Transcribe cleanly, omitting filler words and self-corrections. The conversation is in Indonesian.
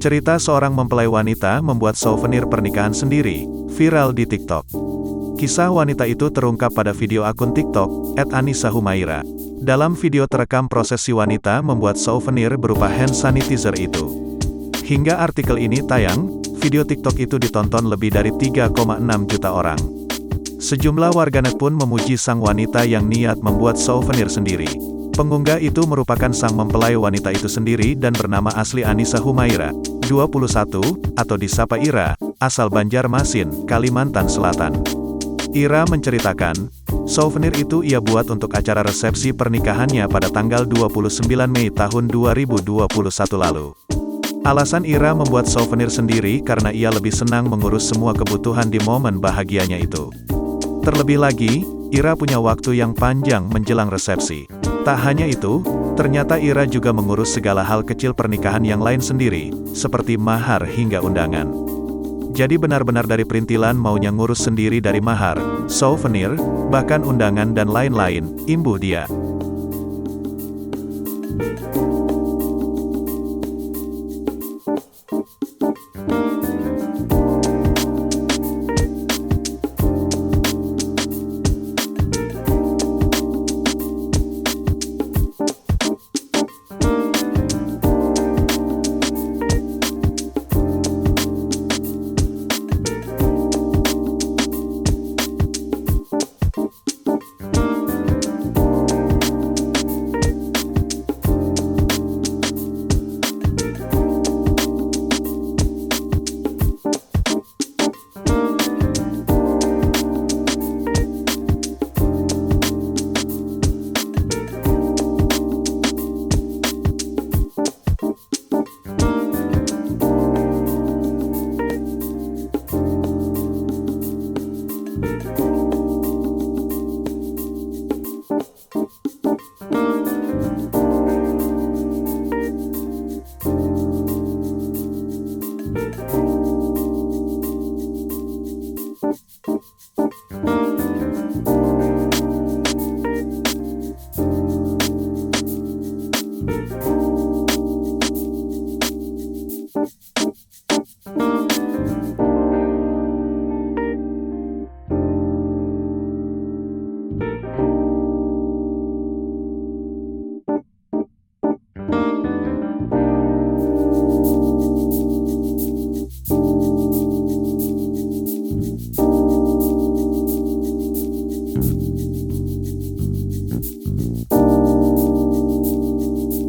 Cerita seorang mempelai wanita membuat souvenir pernikahan sendiri, viral di TikTok. Kisah wanita itu terungkap pada video akun TikTok, @AnissaHumaira. Dalam video terekam proses si wanita membuat souvenir berupa hand sanitizer itu. Hingga artikel ini tayang, video TikTok itu ditonton lebih dari 3,6 juta orang. Sejumlah warganet pun memuji sang wanita yang niat membuat souvenir sendiri. Pengunggah itu merupakan sang mempelai wanita itu sendiri dan bernama asli AnissaHumaira, 21, atau disapa Ira, asal Banjarmasin, Kalimantan Selatan. Ira menceritakan, souvenir itu ia buat untuk acara resepsi pernikahannya pada tanggal 29 Mei tahun 2021 lalu. Alasan Ira membuat souvenir sendiri karena ia lebih senang mengurus semua kebutuhan di momen bahagianya itu. Terlebih lagi, Ira punya waktu yang panjang menjelang resepsi. Tak hanya itu, ternyata Ira juga mengurus segala hal kecil pernikahan yang lain sendiri, seperti mahar hingga undangan. Jadi benar-benar dari perintilan maunya ngurus sendiri dari mahar, souvenir, bahkan undangan dan lain-lain, imbuh dia.